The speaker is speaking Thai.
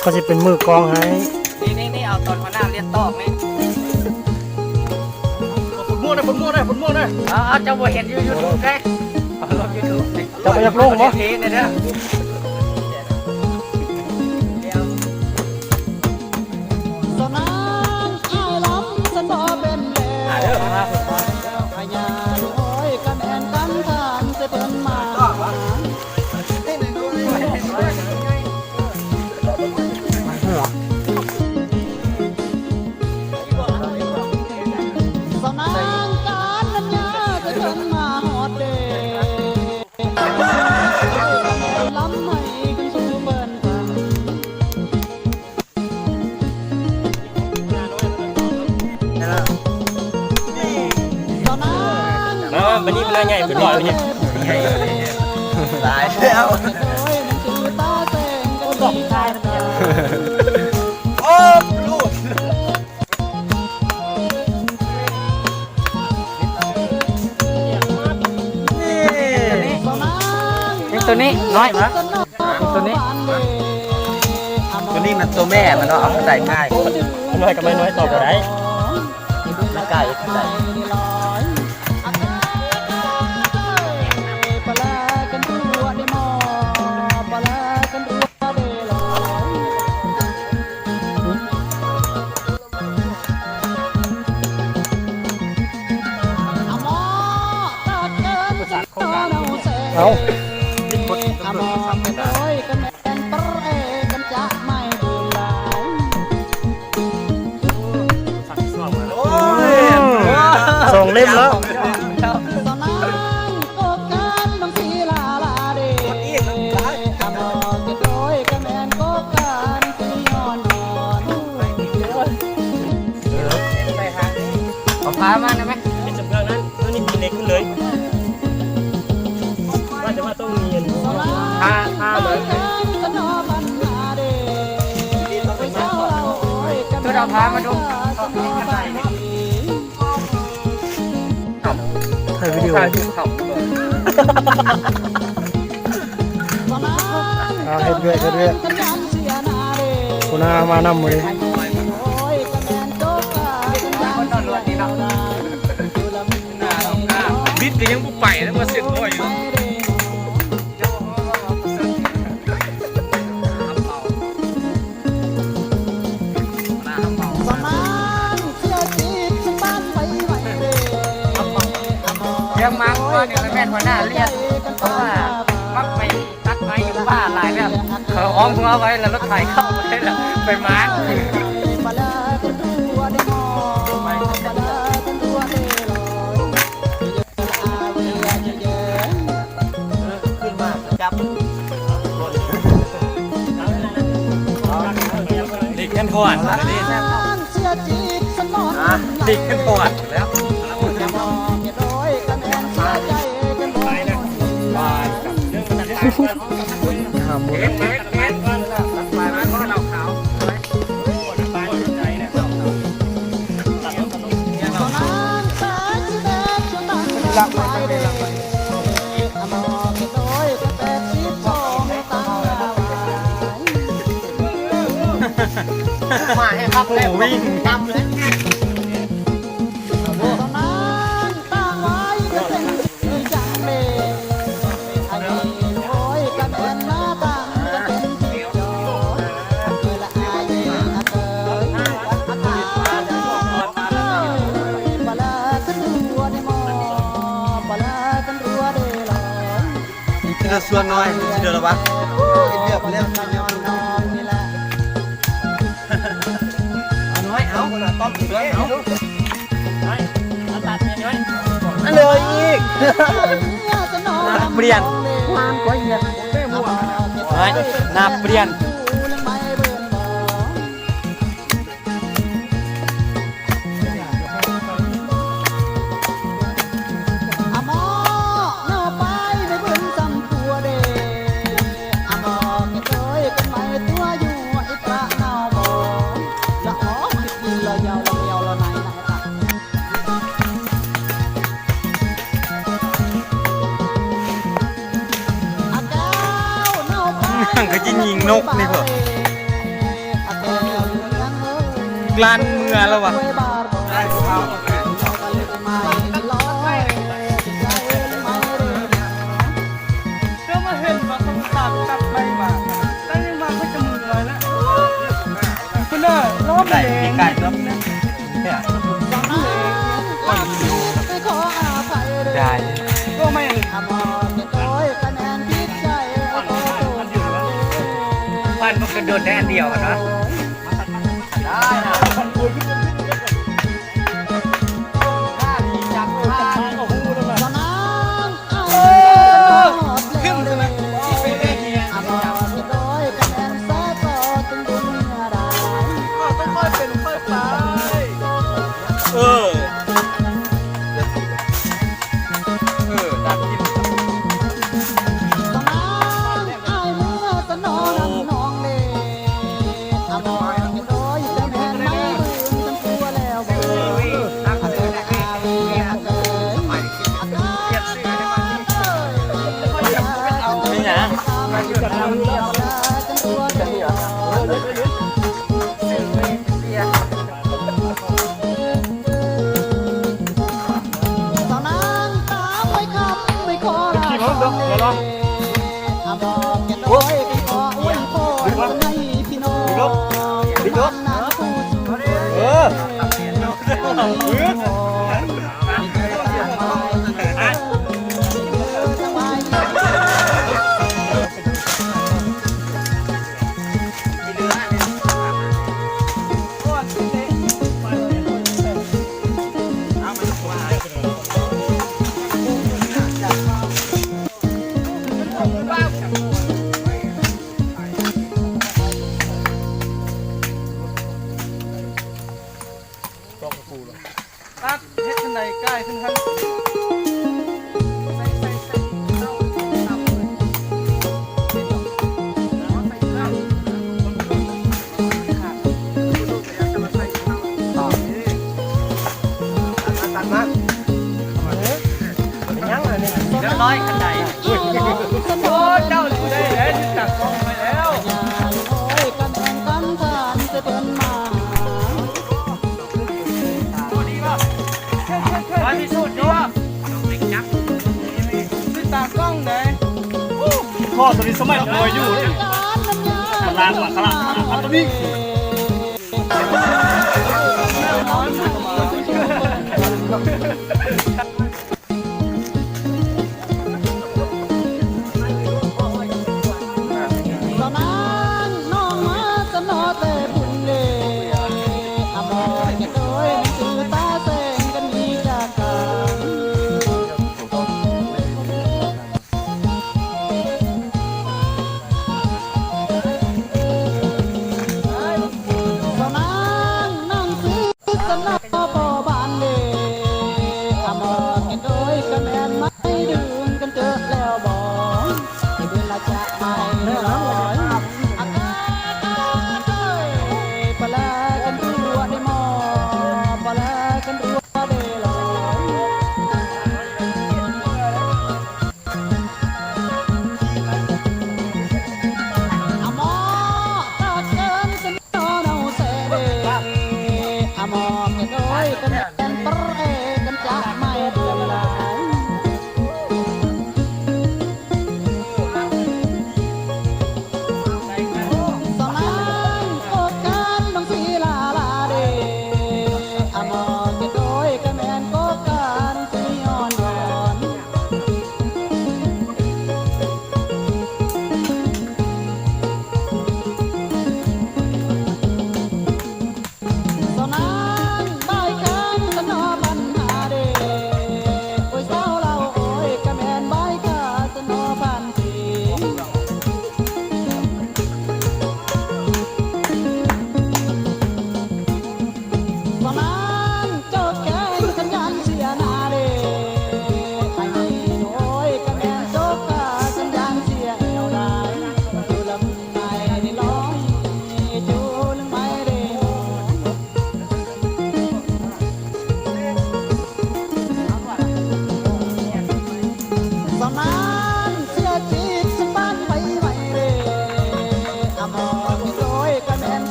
เขาจะเป็นมือกองให้นี่เอาตอนหัวหน้าเรียนตอกนี่ฝนม่วงเลยเอาเจ้าบ่เห็นยูทูบไงเอาลงยูทูบจะไปอยากลงมั้งเทเนี่ยเด้อสนานอ้ายล้ำสนอเป็นแล้ว พญาลอยกันแอนกันทานเสเปิ้นมาสนานการนัญญาเสเปิ้นมาหอดเดล้ำให้กันสู่เปิ้นฟังสนานบันนี้เป็นอะไรใหญ่เป็นหน่อยเนี่ยตายแล้วโอ้ลูกนี่ตัวนี้น้อยมั้ยตัวนี้มันตัวแม่มันเนาะเอาใส่ง่ายน้อยกับไม่น้อยต่อไปได้ไม่ไก่ขึ้นได้เอาอมอไม่โดยกันแอนปรกันจะไม่ดูหลายส่งเล่มแล้วตอนนั้นก็การบางทีลาเดอมอไม่โดยกันแอนก็การที่ย้อนขอพามาได้ไหมเป็นจำเรื่องนั้นนี่มีเล็กขึ้นเลยว่าจะว่าต้องมีผ้าเลยตัวเราพามาดูถ่ายวิดีโอเฮ็ดเรื่อยคุณอามานำมือบิดก็ยังบุกไปแล้วมาเสร็จด้วยอยู่ยังมาว่าเนี่ยแม่หัวหน้าเรียกเพราะว่ามักไปตัดไม้อยู่บ้านหลายแบบเขาอ้อมหัวไว้แล้วรถไถเข้าไปแล้วไปมาจับดิกันก่อนดิดิกันก่อนแล้วหาหมูมาให้ครับแล้ววิ่งนำเลยส่วนน้อยเดือดหรอวะเดือดแล้วน้อยเอาต้อมอีกแล้วเอาตัดน้อยอันเลยอีกเปลี่ยนความก็เย็นหน้าเปลี่ยนก็จะยิง นกนี่เพิ่นกลานเมือแล้ววะ เจ้ามาเห็นว่าเขาตัดตัดไปมาตั้งยังมาก็จะมือลอยแล้วคุณเนอร์ล้อม ไก่ เอ มี ง ไก่ครับเนี่ย ได้ ก็ไม่ ฟันมันกระโดดได้อันเดียวกันนะได้นะขึ้นใช่ไหม เออดักกิน นี่นะขี่รถดูเดี๋ยวลองโอ้ยบิ๊กรถเออตัดเฮ็ดขึ้นในใกล้ขึ้นข้างเรียบร้อยขันใด โอ้เจ้าดูได้แล้วยึดจากกองไปแล้ว มาที่สุดดูว่า ยึดตากล้องไหน ข้อตัวนี้สมัยมวยอยู่นี่ขลางว่ะขลางตัวนี้